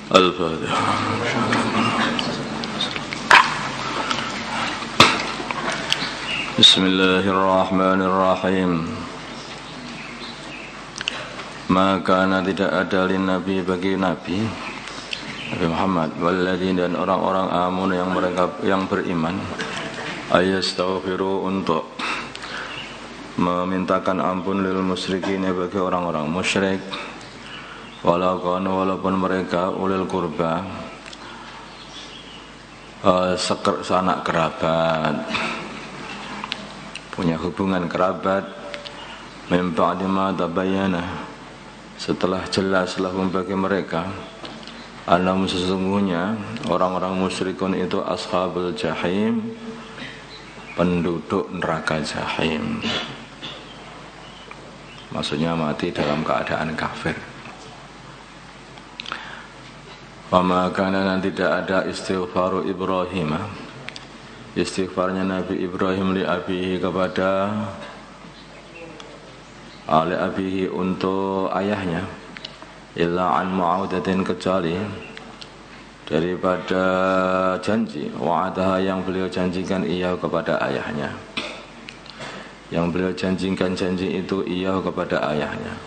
Al-Fatihah. Bismillahirrahmanirrahim. Maka tidak ada lin Nabi bagi Nabi Muhammad walladzina dan orang-orang amun yang mereka yang beriman ayastaghfiru untuk memintakan ampun lil musyrikin bagi orang-orang musyrik walaupun mereka ulil qurba sanak kerabat, punya hubungan kerabat, min ba'di ma tabayyana, setelah jelas lahum bagi mereka, annahum sesungguhnya orang-orang musyrikun itu ashabul jahim, penduduk neraka jahim. Maksudnya mati dalam keadaan kafir. Wa ma kana, dan tidak ada istighfaru Ibrahim, istighfarnya Nabi Ibrahim li abihi kepada ali abihi untuk ayahnya, illa an mu'audatin kecuali daripada janji wa'adaha yang beliau janjikan ia kepada ayahnya, yang beliau janjikan janji itu ia kepada ayahnya,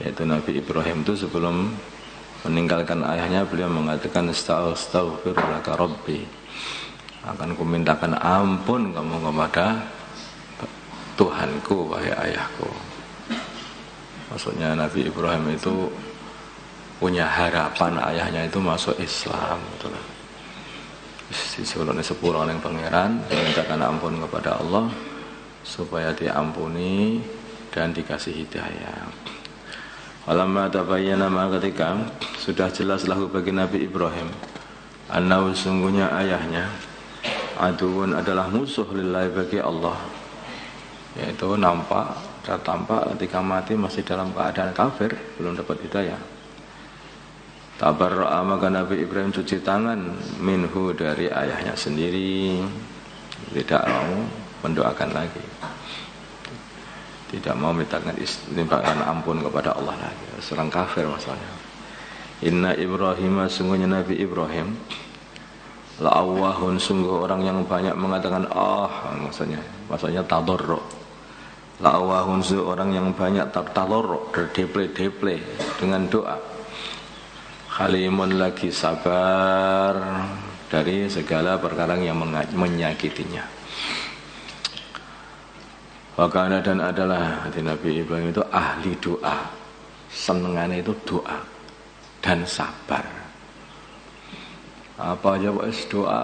yaitu Nabi Ibrahim itu sebelum meninggalkan ayahnya beliau mengatakan astaghfirulaka rabbi, akan kumintakan ampun kamu kepada Tuhanku wahai ayahku. Maksudnya Nabi Ibrahim itu punya harapan ayahnya itu masuk Islam, betul. Sebelumnya sepuluh yang pangeran memintakan ampun kepada Allah supaya diampuni dan dikasih hidayah. Walamma tabayyana, maka ketika sudah jelas lahu bagi Nabi Ibrahim annahu sungguhnya ayahnya aduun adalah musuh lillahi bagi Allah, yaitu nampak ketika mati masih dalam keadaan kafir, belum dapat hidayah. Tabarra'a, maka Nabi Ibrahim cuci tangan minhu dari ayahnya sendiri, tidak mau mendoakan lagi, tidak mau mintakan ampun kepada Allah lagi, seorang kafir masalahnya. Inna Ibrahim, sungguhnya Nabi Ibrahim la'awahun, sungguh orang yang banyak mengatakan maksudnya tadarru. La'awahun, sungguh orang yang banyak tadarru, berdeple-deple dengan doa. Halimun, lagi sabar dari segala perkara yang menyakitinya. Wakana, dan adalah di Nabi Ibrahim itu ahli doa, senengannya itu doa dan sabar. Apa aja doa,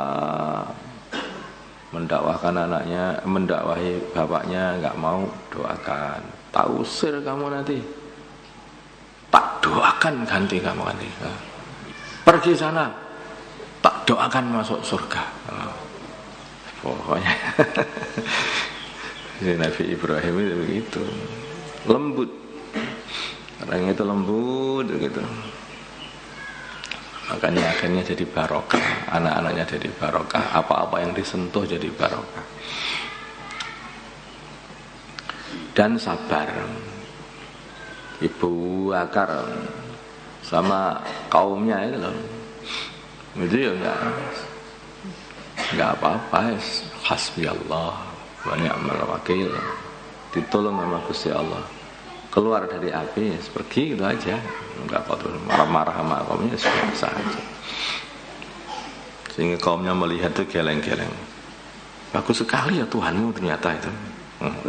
mendakwahkan anaknya, mendakwahi bapaknya nggak mau doakan, tak usir kamu nanti, tak doakan ganti kamu nanti, pergi sana, tak doakan masuk surga. Pokoknya Nabi Ibrahim itu begitu lembut, orang itu lembut begitu. Makanya akhirnya jadi barokah, anak-anaknya jadi barokah, apa-apa yang disentuh jadi barokah. Dan sabar. Ibu Bakar sama kaumnya itu loh, itu ya enggak apa-apa, hasbi Allah wa ni'mal wakil, ditolong sama Gusti Allah, keluar dari api, pergi gitu aja, enggak kok terus marah-marah sama kaumnya, biasa aja. Sehingga kaumnya melihat itu geleng-geleng, bagus sekali ya Tuhanmu ternyata itu.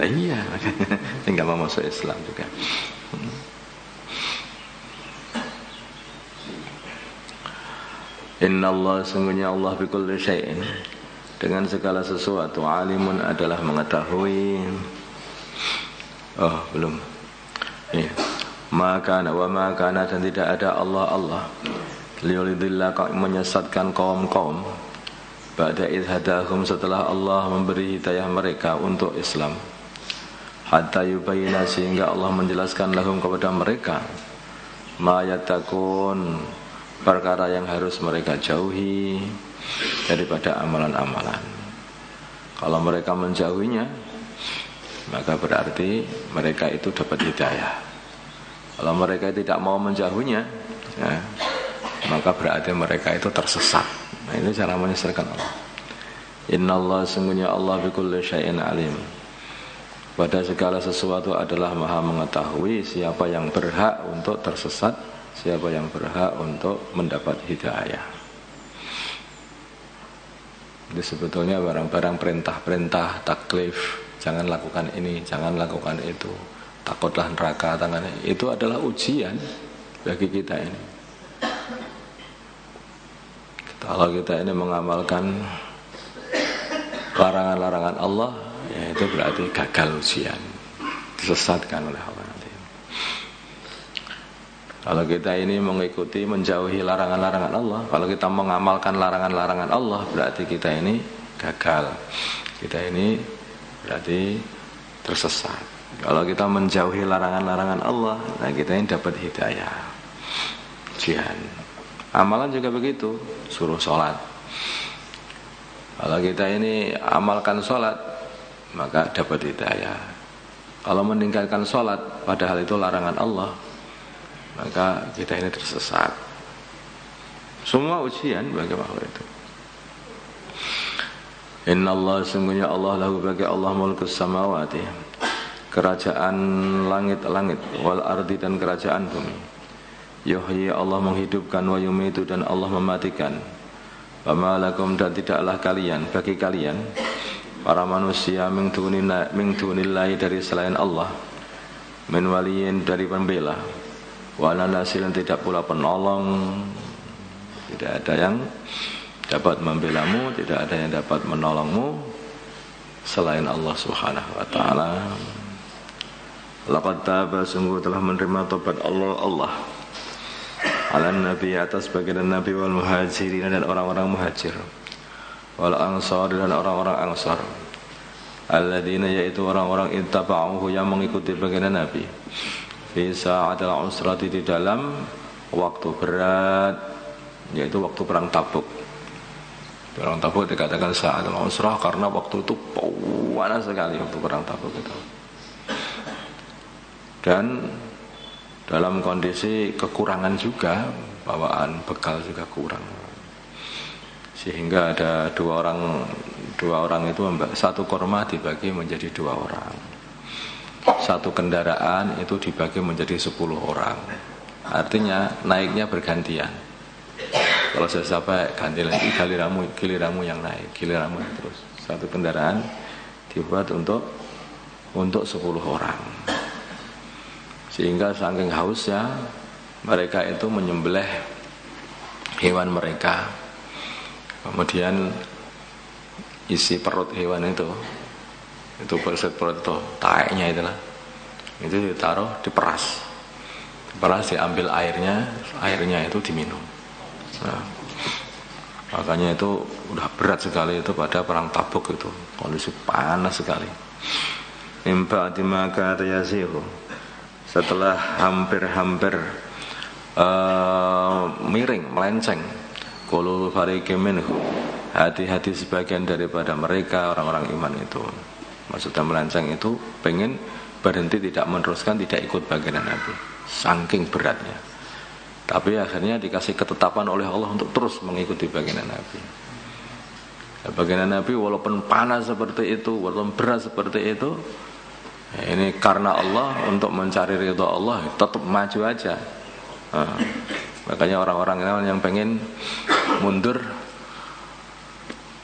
Iya, makanya tinggal mau masuk Islam juga. Inna Allah, sungguhnya Allah bikulli syai'in, dengan segala sesuatu, alimun adalah mengetahui. Oh belum. Ya. Maka wa makana, dan tidak ada Allah liyulidillah, menyesatkan kaum-kaum, ba'da idh hadahum, setelah Allah memberi hidayah mereka untuk Islam, hatta yubayyina, sehingga Allah menjelaskan lahum kepada mereka, ma yattaqun, perkara yang harus mereka jauhi daripada amalan-amalan. Kalau mereka menjauhinya, maka berarti mereka itu dapat hidayah. Kalau mereka tidak mau menjauhinya, ya, maka berarti mereka itu tersesat. Nah, ini cara menyesatkan Allah. Innallaha sungguhnya Allah bikulli syai'in alim. Pada segala sesuatu adalah maha mengetahui siapa yang berhak untuk tersesat, siapa yang berhak untuk mendapat hidayah. Itu sebetulnya barang-barang perintah-perintah, taklif, jangan lakukan ini, jangan lakukan itu, takutlah neraka, itu adalah ujian bagi kita ini. Kalau kita ini mengamalkan larangan-larangan Allah, ya itu berarti gagal ujian, disesatkan oleh Allah nanti. Kalau kita ini mengikuti, menjauhi larangan-larangan Allah, kalau kita mengamalkan larangan-larangan Allah, berarti kita ini gagal, kita ini berarti tersesat. Kalau kita menjauhi larangan-larangan Allah, nah kita ini dapat hidayah, ujian. Amalan juga begitu, suruh sholat. Kalau kita ini amalkan sholat, maka dapat hidayah. Kalau meninggalkan sholat, padahal itu larangan Allah, maka kita ini tersesat. Semua ujian bagi makhluk itu. Innallaha sungguhnya Allah lahu bagi Allah mulkus samawati, kerajaan langit-langit, wal ardi dan kerajaan bumi. Yuhyi Allah menghidupkan, wa yumitu dan Allah mematikan. Wa ma lakum dan tidaklah kalian, bagi kalian para manusia min dunillahi dari selain Allah, min waliyin dari pembela, wa la nasilin tidak pula penolong, tidak ada yang dapat membelamu, tidak ada yang dapat menolongmu selain Allah Subhanahu wa taala. Laqad taba sungguh telah menerima taubat Allah ala nabi atas baginda nabi wal muhajirin dan orang-orang muhajir, wal ansar dan orang-orang ansar, alladzina yaitu orang-orang ittaba'uhu yang mengikuti baginda nabi fi sa'atil usrati di dalam waktu berat, yaitu waktu perang Tabuk. Perang Tabuk dikatakan sa'atil usrah karena waktu itu panas sekali waktu perang Tabuk itu. Dan dalam kondisi kekurangan juga, bawaan bekal juga kurang, sehingga ada dua orang itu satu korma dibagi menjadi 2 orang, satu kendaraan itu dibagi menjadi 10 orang. Artinya naiknya bergantian. Kalau saya sampai ganti lagi, giliranmu yang naik, giliranmu terus. Satu kendaraan dibuat untuk 10 orang. Sehingga saking hausnya mereka itu menyembelih hewan mereka, kemudian isi perut hewan itu perut itu taeknya itu ditaruh, diperas, diambil airnya itu diminum. Nah, makanya itu udah berat sekali itu pada perang Tabuk itu, kondisi panas sekali. Imba dimaka tayasihu, setelah hampir miring, melenceng, qulul fariqim minhum, hati-hati sebagian daripada mereka orang-orang iman itu. Maksudnya melenceng itu pengen berhenti, tidak meneruskan, tidak ikut baginda Nabi, saking beratnya. Tapi akhirnya dikasih ketetapan oleh Allah untuk terus mengikuti baginda Nabi. Baginda Nabi walaupun panas seperti itu, walaupun berat seperti itu, ini karena Allah, untuk mencari ridha Allah, tetap maju aja. Makanya orang-orang yang pengen mundur,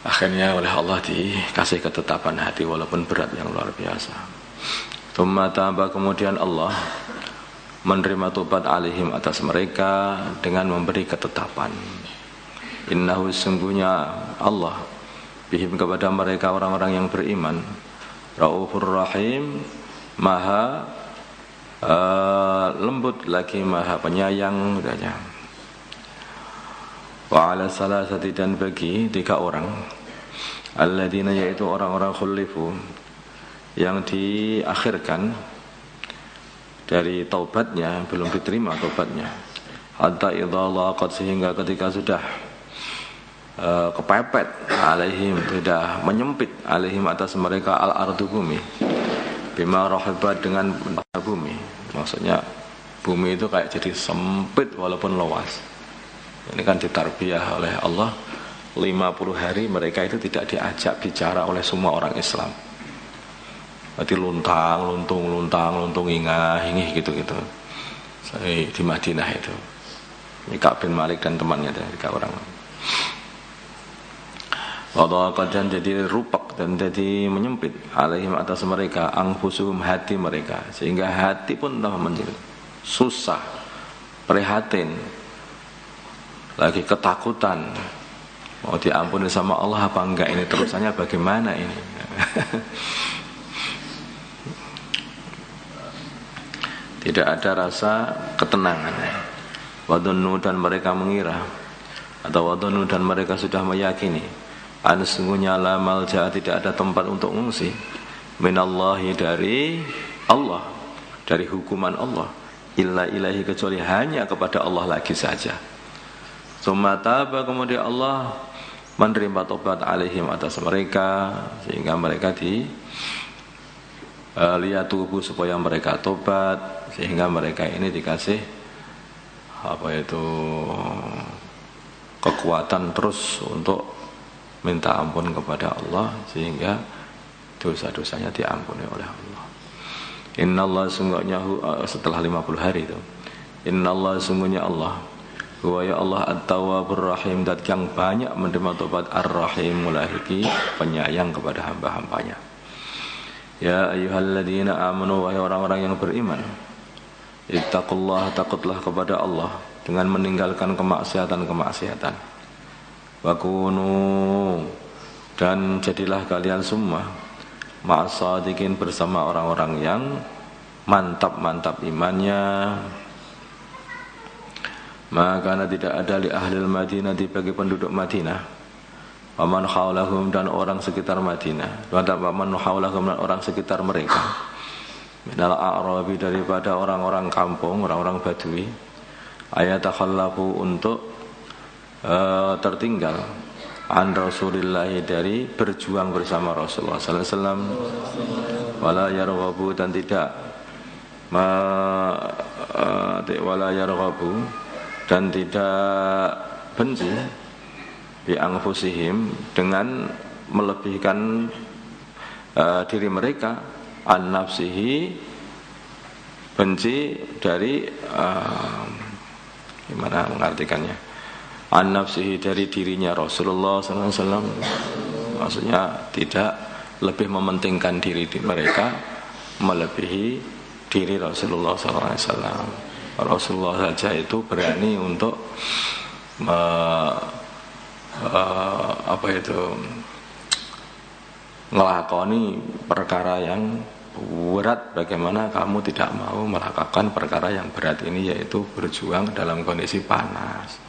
akhirnya oleh Allah dikasih ketetapan hati walaupun berat yang luar biasa. Tsumma taba, kemudian Allah menerima tobat alaihim atas mereka dengan memberi ketetapan. Innahu sungguhnya Allah bihim kepada mereka orang-orang yang beriman, Raufur Rahim, maha lembut lagi, maha penyayang. Wa ala salasati, dan bagi 3 orang, alladzina yaitu orang-orang khulifu, yang diakhirkan dari taubatnya, belum diterima taubatnya, hatta idza laqat, sehingga ketika sudah kepepet alaihim, tidak menyempit alaihim atas mereka al-ardu bumi, bima rahibat dengan bumi. Maksudnya bumi itu kayak jadi sempit walaupun luas. Ini kan ditarbiyah oleh Allah 50 hari mereka itu tidak diajak bicara oleh semua orang Islam. Berarti luntung, ingah gitu. Saya di Madinah itu. Ini Ka'ab bin Malik dan temannya 3 orang. Wadaqat dan jadi rupak dan jadi menyempit alaihim atas mereka anfusuhum hati mereka, sehingga hati pun tambah menjadi susah, prihatin, lagi ketakutan, mau diampuni sama Allah apa enggak, ini terusannya bagaimana ini. Tidak ada rasa ketenangan. Wadunnu dan mereka mengira, atau wadunnu dan mereka sudah meyakini, sesungguhnya la malja, tidak ada tempat untuk mengungsi, minallahi, dari Allah, dari hukuman Allah, illa ilahi, kecuali hanya kepada Allah lagi saja. Tsumma taba, kemudian Allah menerima tobat alaihim atas mereka, sehingga mereka lihat tubuh supaya mereka tobat, sehingga mereka ini dikasih kekuatan terus untuk minta ampun kepada Allah, sehingga dosa-dosanya diampuni oleh Allah. Innallaha, sungguhnya setelah 50 hari itu, innallaha, sungguhnya Allah, huwa ya Allah at-tawwabur rahim, dat yang banyak menerima tobat, ar-rahim, mulahiki, penyayang kepada hamba-hambanya. Ya ayyuhalladzina amanu, wahai orang-orang yang beriman, ittaqullaha, takutlah kepada Allah dengan meninggalkan kemaksiatan. Wakunu, dan jadilah kalian semua ma'asadikin, bersama orang-orang yang mantap imannya. Maka tidak ada li ahlil Madinah, bagi penduduk Madinah, waman haulahum, dan orang sekitar Madinah, waman haulahum, dan orang sekitar mereka, minal a'rabi, daripada orang-orang kampung, orang-orang Badui, ayatakhallafu, untuk tertinggal an Rasulillah, dari berjuang bersama Rasulullah sallallahu alaihi wasallam, wala yarghabu, dan tidak wala yarghabu, dan tidak benci bi anfusihim, dengan melebihkan diri mereka, an nafsihi, benci dari gimana mengartikannya, an nafsihi, dari dirinya Rasulullah SAW. Maksudnya tidak lebih mementingkan diri mereka melebihi diri Rasulullah SAW. Rasulullah saja itu berani untuk ngelakoni perkara yang berat, bagaimana kamu tidak mau melakukan perkara yang berat ini, yaitu berjuang dalam kondisi panas.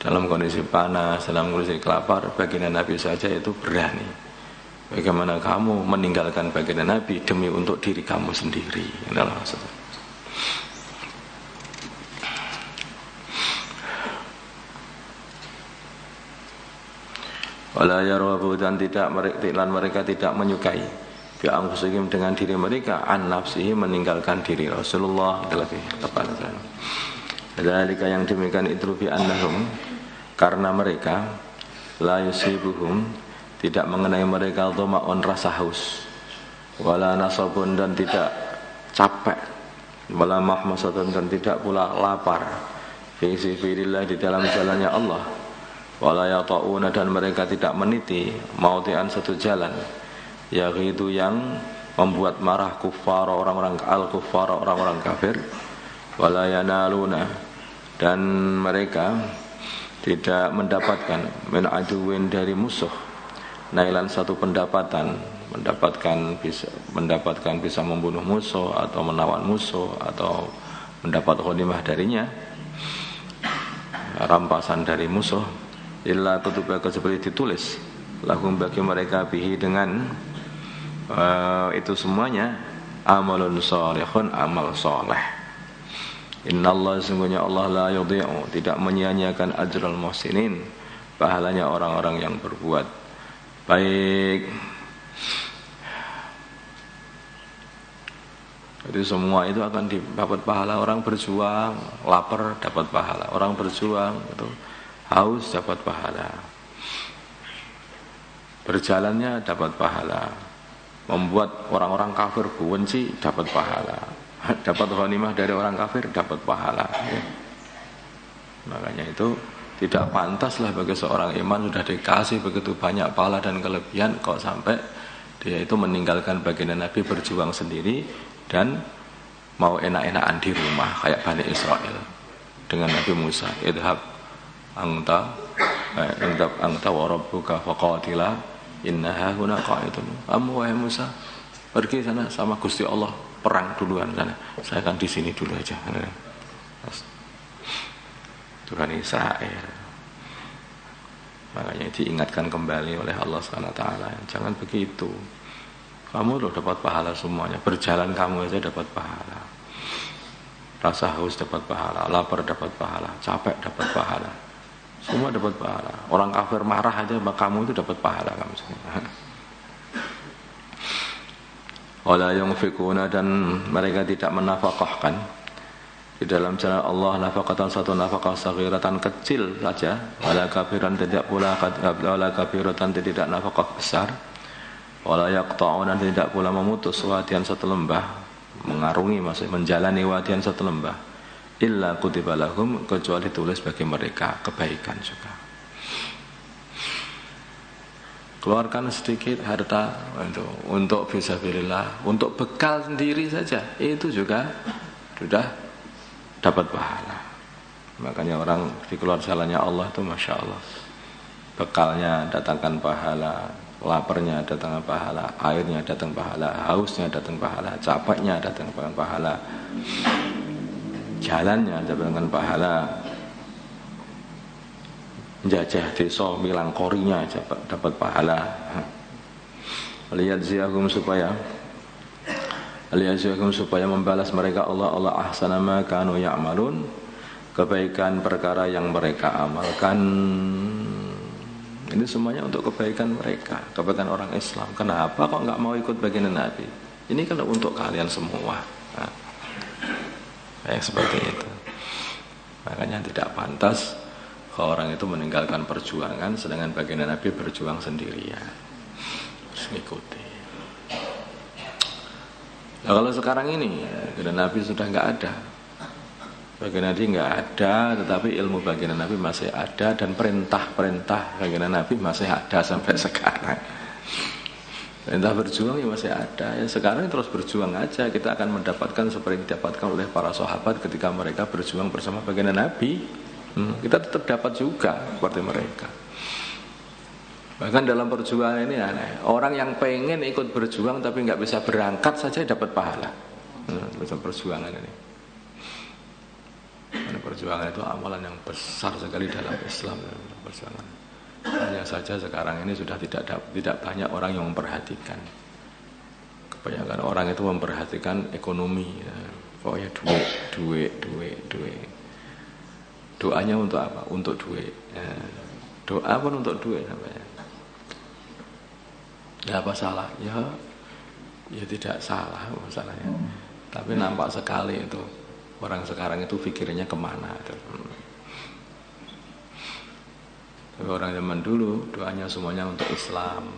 Dalam kondisi panas, dalam kondisi kelapar, baginda Nabi saja itu berani. Bagaimana kamu meninggalkan baginda Nabi demi untuk diri kamu sendiri? Inilah maksudnya. Wala yarwabu, dan mereka tidak menyukai bi anfusihim, dengan diri mereka, an nafsihi, meninggalkan diri Rasulullah, lebih tepat. Dzalika, yang demikian itu, bi annahum, karena mereka, la yusibuhum, tidak mengenai mereka, dhama'un, rasa haus, wala nasabun, dan tidak capek, wala mahmasatun, dan tidak pula lapar, fi sabilillah, di dalam jalannya Allah, wala yata'una, dan mereka tidak meniti mautian, satu jalan, yaitu yang membuat marah kuffar, orang-orang al-kuffar, orang-orang kafir, wala yanaluna, dan mereka tidak mendapatkan min aduwin, dari musuh, nailan, satu pendapatan, mendapatkan bisa membunuh musuh atau menawan musuh atau mendapat ghanimah darinya, rampasan dari musuh, illa kutuba, seperti ditulis lahum, bagi mereka, bihi, dengan itu semuanya, amalun sholihun, amal soleh. Innallaha, sungguhnya Allah, la yudhi'u, tidak menyia-nyiakan ajral muhsinin, pahalanya orang-orang yang berbuat baik. Jadi semua itu akan dapat pahala. Orang berjuang, lapar dapat pahala. Orang berjuang itu haus dapat pahala. Berjalannya dapat pahala. Membuat orang-orang kafir benci dapat pahala. Dapat ghanimah dari orang kafir dapat pahala. Ya. Makanya itu tidak pantaslah bagi seorang iman sudah dikasih begitu banyak pahala dan kelebihan kok sampai dia itu meninggalkan baginda Nabi berjuang sendiri dan mau enak-enakan di rumah kayak Bani Israel dengan Nabi Musa. Idhab anta wa rabbuka faqatila innaha huna qa'idun. Wahai Musa, pergi sana sama Gusti Allah, perang duluan sana. Saya akan di sini dulu aja. Tuhan Israel. Makanya diingatkan kembali oleh Allah SWT, jangan begitu. Kamu loh dapat pahala semuanya. Berjalan kamu aja dapat pahala. Rasa haus dapat pahala, lapar dapat pahala, capek dapat pahala. Semua dapat pahala. Orang kafir marah aja, kamu itu dapat pahala kamu semua. Wala yunfikuna, dan mereka tidak menafkahkan di dalam jalan Allah nafaqatan, satu nafkah saghiratan kecil saja, wala kabiran tidak pula, wala kabiratan tidak nafkah besar, wala yaqta'una tidak pula memutus wadian satu lembah, mengarungi maksudnya menjalani wadian satu lembah, illa kutiba lahum, kecuali ditulis bagi mereka kebaikan juga. Keluarkan sedikit harta untuk fisabilillah, untuk bekal sendiri saja, itu juga sudah dapat pahala. Makanya orang di keluar jalannya Allah itu Masya Allah, bekalnya datangkan pahala, laparnya datangkan pahala, airnya datang pahala, hausnya datang pahala, capeknya datangkan pahala, jalannya datangkan pahala, menjajah desa milang korinya dapat pahala. Lihat ziahum supaya membalas mereka Allah ahsana ma kanu ya'malun, kebaikan perkara yang mereka amalkan. Ini semuanya untuk kebaikan mereka, kebaikan orang Islam. Kenapa kok nggak mau ikut baginda Nabi? Ini kan untuk kalian semua. Nah, kayak seperti itu. Makanya tidak pantas kalau orang itu meninggalkan perjuangan sedangkan baginda Nabi berjuang sendirian. Harus mengikuti. Nah, kalau sekarang ini baginda Nabi sudah nggak ada, baginda Nabi nggak ada, tetapi ilmu baginda Nabi masih ada dan perintah baginda Nabi masih ada sampai sekarang. Perintah berjuang ya masih ada. Ya sekarang terus berjuang aja, kita akan mendapatkan seperti didapatkan oleh para sahabat ketika mereka berjuang bersama baginda Nabi. Kita tetap dapat juga seperti mereka. Bahkan dalam perjuangan ini aneh, orang yang pengen ikut berjuang tapi nggak bisa berangkat saja dapat pahala. Dalam perjuangan ini, karena perjuangan itu amalan yang besar sekali dalam Islam. Perjuangan. Hanya saja sekarang ini sudah tidak banyak orang yang memperhatikan. Kebanyakan orang itu memperhatikan ekonomi. Pokoknya duit. Doanya untuk apa? Untuk duit. Doa pun untuk duit namanya. Ya apa salah? Ya tidak salah masalahnya. Tapi nampak sekali itu orang sekarang itu pikirnya kemana itu. Tapi orang zaman dulu doanya semuanya untuk Islam,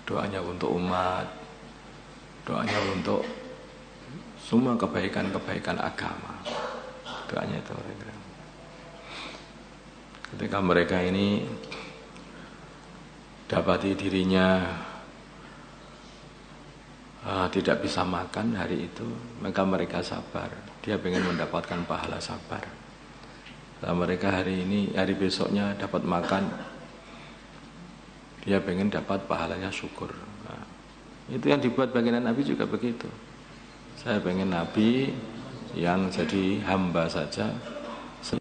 doanya untuk umat, doanya untuk semua kebaikan agama. Doanya itu. Ketika mereka ini dapati dirinya tidak bisa makan hari itu, maka mereka sabar. Dia ingin mendapatkan pahala sabar. Nah, mereka hari besoknya dapat makan, dia ingin dapat pahalanya syukur. Nah, itu yang dibuat baginda Nabi juga begitu. Saya pengen Nabi yang jadi hamba saja,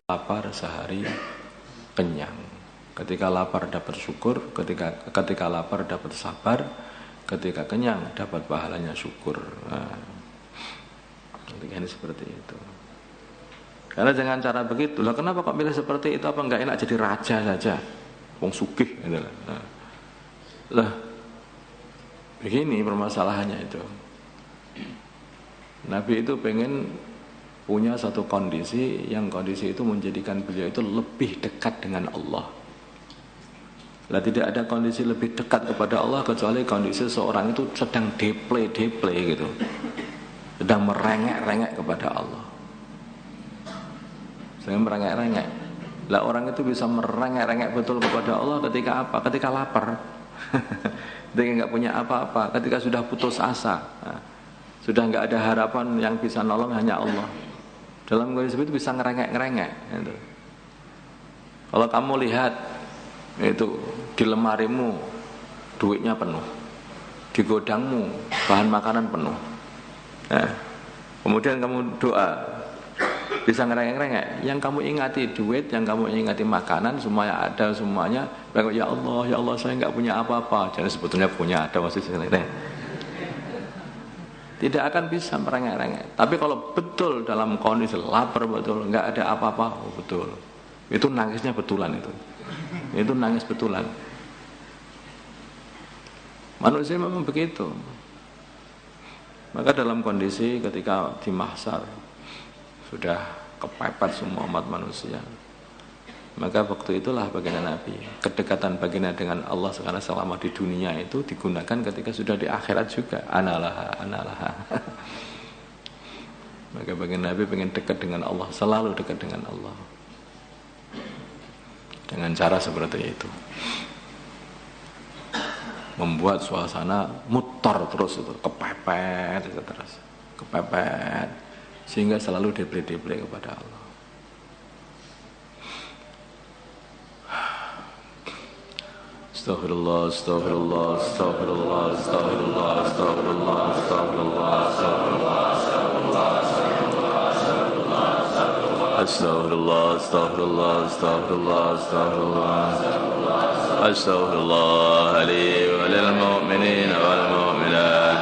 lapar sehari kenyang. Ketika lapar dapat syukur, ketika lapar dapat sabar, ketika kenyang dapat pahalanya syukur. Nah, ini seperti itu. Karena dengan cara begitu, lah kenapa kok pilih seperti itu? Apa enggak enak jadi raja saja? Wong sugih gitu. Nah, lah begini permasalahannya itu. Nabi itu pengen punya satu kondisi yang kondisi itu menjadikan beliau itu lebih dekat dengan Allah. Lah tidak ada kondisi lebih dekat kepada Allah kecuali kondisi seorang itu sedang deplay gitu. Sedang merengek-rengek kepada Allah. Sedang merengek-rengek. Lah orang itu bisa merengek-rengek betul kepada Allah ketika apa? Ketika lapar. Ketika enggak punya apa-apa, ketika sudah putus asa. Nah, sudah enggak ada harapan yang bisa nolong hanya Allah. Dalam kondisi itu bisa ngerengek-ngerengek gitu. Kalau kamu lihat itu di lemarimu duitnya penuh, di godangmu bahan makanan penuh. Nah, kemudian kamu doa bisa ngerengek-ngerengek. Yang kamu ingati duit, yang kamu ingati makanan, semuanya ada semuanya. Ya Allah saya enggak punya apa-apa. Jadi sebetulnya punya ada maksudnya. Tidak akan bisa merengek-rengek. Tapi kalau betul dalam kondisi lapar betul, enggak ada apa-apa, oh betul. Itu nangisnya betulan itu. Itu nangis betulan. Manusia memang begitu. Maka dalam kondisi ketika di mahsyar sudah kepepet semua umat manusia. Maka waktu itulah baginda Nabi, kedekatan baginda dengan Allah sekarang selama di dunia itu digunakan ketika sudah di akhirat juga. Analaha. Maka baginda Nabi pengen dekat dengan Allah, selalu dekat dengan Allah. Dengan cara seperti itu. Membuat suasana mutar terus itu, kepepet itu terus. Kepepet sehingga selalu deble-deble kepada Allah. Astaghfirullah, astaghfirullah, astaghfirullah, astaghfirullah, astaghfirullah, astaghfirullah, astaghfirullah, astaghfirullah, astaghfirullah, astaghfirullah, astaghfirullah, astaghfirullah li wa lil mu'minina wal mu'minat,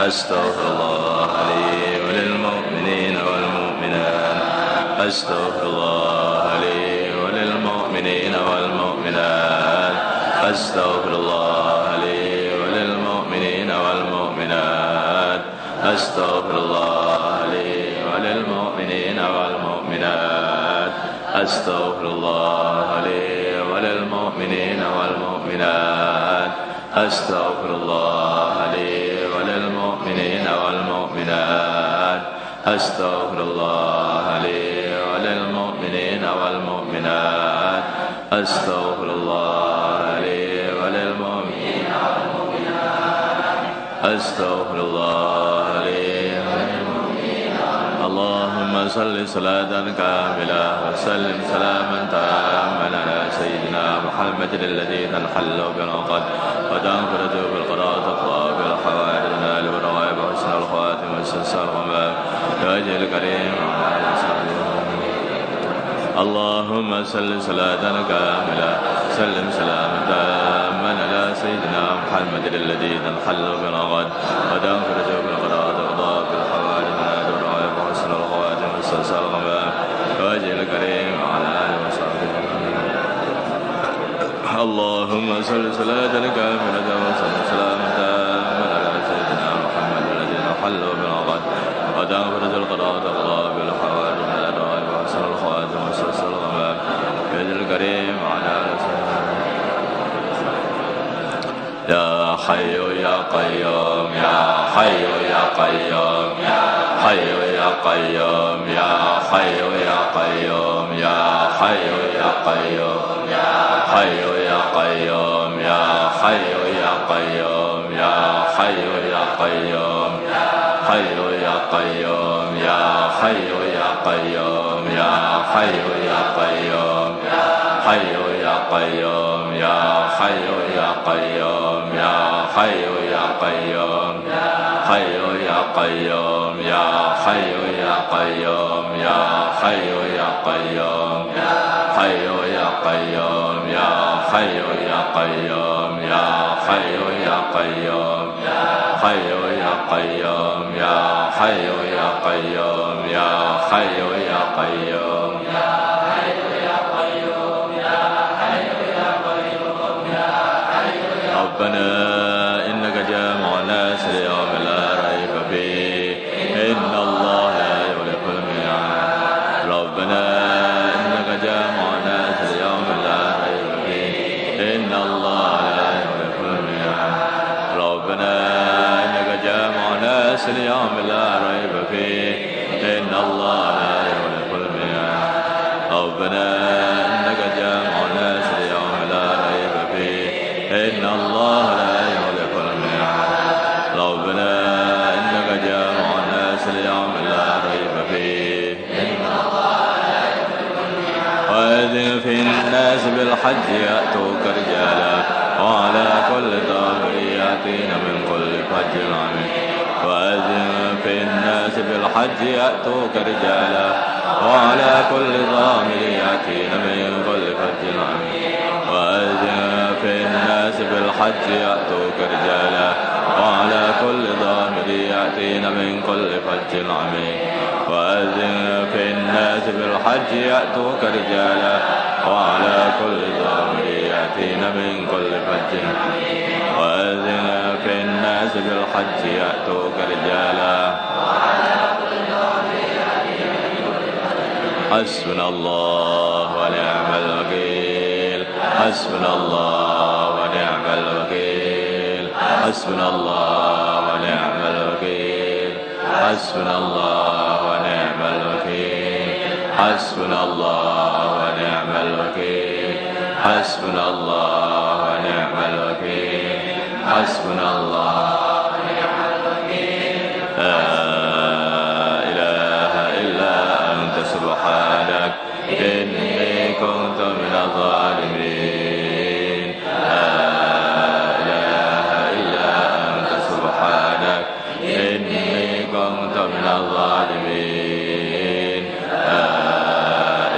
astaghfirullah li wa lil mu'minina wal mu'minat, astaghfirullah li wa lil mu'minina wal mu'minat. أستغفر الله لي وللمؤمنين والمؤمنات أستغفر الله لي وللمؤمنين والمؤمنات أستغفر الله لي وللمؤمنين والمؤمنات أستغفر الله لي وللمؤمنين والمؤمنات أستغفر الله لي وللمؤمنين والمؤمنات أستغفر الله أستغفر الله لي اللهم صل صلاة كاملة وسلم سلاما تاما على سيدنا محمد الذي تنحل بالعقد وتنفرج بالقضاء تقضى بالحوائج تنال بالرغائب وحسن الخواتم والسلسال الغمام بوجه الكريم وعلى اللهم صل صلاة كاملة سلم سلاما تاما على سيدنا محمد الذي تنحل بالعقد وتنفرج بالقضاء تقضى بالحوائج تنال بالرغائب وحسن الخواتم والسلسال الغمام بوجه الكريم وعلى آله وصحبه اللهم صل صلاة كاملة وسلم سلاما تاما على سيدنا محمد الذي تنحل بالعقد وتنفرج القضاء تقضى بالحوائج تنال بالرغائب وحسن الخواتم والسلسال الغمام بوجه الكريم وعلى آله وصحبه يا حي يا قيوم يا حي يا قيوم يا حي يا قيوم يا حي يا قيوم يا حي يا قيوم يا حي يا قيوم يا حي يا قيوم يا حي يا قيوم حي يا قيوم يا حي يا قيوم يا حي يا قيوم حي يا قيوم يا حي يا قيوم يا حي يا قيوم حي يا قيوم يا حي يا قيوم يا حي يا قيوم حي يا قيوم يا حي يا قيوم يا حي يا قيوم حي يا قيوم يا حي يا قيوم يا حي يا قيوم ربنا إنك جامع الناس ليوم لا ريب فيه إن الله ربنا إنك جامع الناس ليوم لا ريب فيه إن الله لا يخلف الميعاد ربنا إنك جامع الناس ليوم لا ريب فيه إن الله لا يخلف الميعاد وأذن في الناس بالحج يأتوك رجالا وعلى كل ضامر يأتين من كل فج عميق وأذن في الناس بالحج يأتوك رجالا وعلى كل ضامر يأتين من كل فج عميق وأذن في الناس بالحج يأتوك رجالا وعلى كل ضامر يأتين من كل فج عميق وأذن في الناس بالحج يأتوك رجالا وعلى كل ضامر يأتين من كل فج عميق وأذن في الناس بالحج يأتوك رجالا حسبنا الله ونعم الوكيل حسبنا الله ونعم الوكيل حسبنا الله ونعم الوكيل حسبنا الله ونعم الوكيل حسبنا الله ونعم الوكيل حسبنا الله ونعم الوكيل حسبنا الله ونعم الوكيل لا إله إلا أنت سبحانك إني كنت من الظالمين لا إله إلا أنت سبحانك إني كنت من الظالمين لا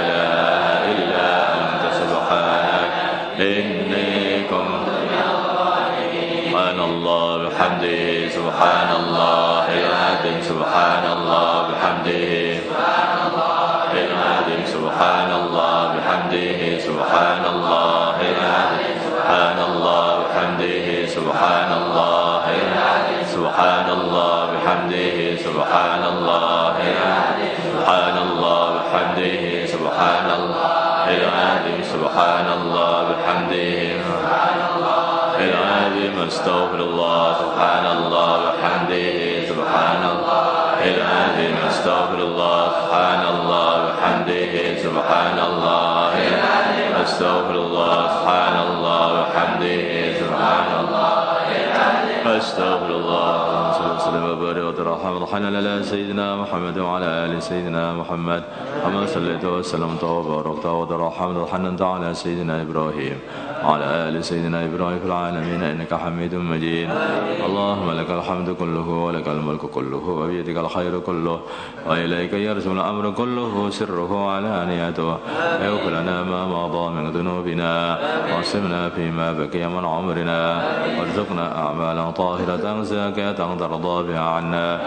إله إلا أنت سبحانك إني كنت من الظالمين سبحان الله بحمده سبحان الله العظيم سبحان الله بحمده سبحان الله العظيم سبحان الله بحمده سبحان الله العظيم سبحان الله بحمده سبحان الله العظيم سبحان الله بحمده سبحان الله العظيم سبحان الله بحمده سبحان الله العظيم سبحان الله بحمده سبحان الله العظيم استغفر الله سبحان الله بحمده سبحان الله العظيم استغفر الله سبحان الله بحمده سبحان الله العظيم استغفر الله سبحان الله بحمده سبحان الله العظيم استغفر الله صلى الله عليه وبارك وترحم وتحنن على سيدنا محمد وعلى آل سيدنا محمد كما صليت وسلمت وباركت وترحمت وتحننت على سيدنا إبراهيم وعلى آل سيدنا إبراهيم في العالمين إنك حميد مجيد اللهم لك الحمد كله ولك الملك كله وبيدك الخير كله وإليك يرجع الأمر كله سره وعلانيته اغفر لنا ما مضى من ذنوبنا واعصمنا فيما بقي من عمرنا وارزقنا أعمالا طاهرة زاكية ترضى بها عنا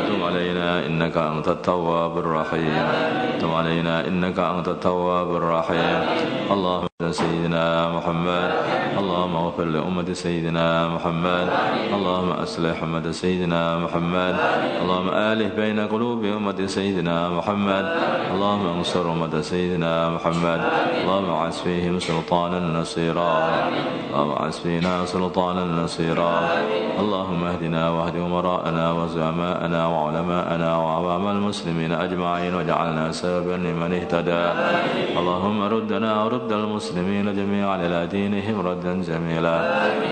وتب علينا إنك أنت التواب الرحيم تب علينا إنك أنت التواب الرحيم اللهم سيدنا محمد اللهم اغفر لأمة سيدنا محمد اللهم أصلح أمة سيدنا محمد اللهم آلف بين قلوب أمة سيدنا محمد اللهم انصر أمة سيدنا محمد اللهم اعز فيهم سلطانا نصيرا اللهم اعز فينا سلطانا نصيرا اللهم اهدنا واهد أمراءنا وزعماءنا وعلماءنا وعوام المسلمين أجمعين واجعلنا سببا لمن اهتدى اللهم ردنا ورد المسلمين جميعا إلى دينهم ردا جميلا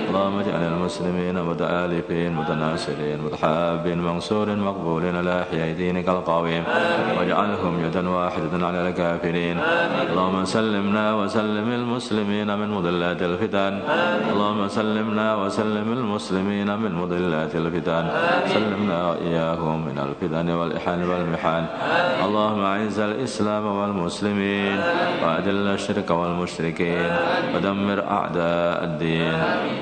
اللهم اجعل المسلمين متآلفين متناصرين متحابين منصورين مقبولين على إحياء دينك القويم واجعلهم يدا واحدة على الكافرين اللهم سلمنا وسلم المسلمين من مضلات الفتن اللهم سلمنا وسلم المسلمين من مضلات الفتن سلمنا وإياهم من الفتن والإحان والمحان اللهم أعز الإسلام والمسلمين وأذل الشرك والمشركين ودمر أعداء الدين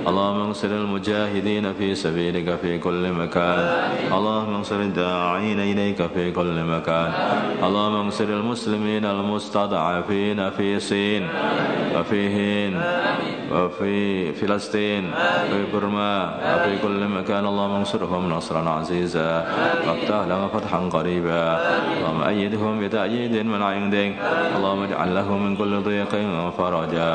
اللهم انصر المجاهدين في سبيلك في كل مكان اللهم انصر الداعين إليك في كل مكان اللهم انصر المسلمين المستضعفين في صين وفي هند وفي فلسطين وفي برما وفي كل مكان اللهم انصرهم نصرا عزيزا وافتح لهم فتحا قريبا اللهم أيدهم بتأييد من عندك اللهم اجعل لهم من كل ضيق فرجا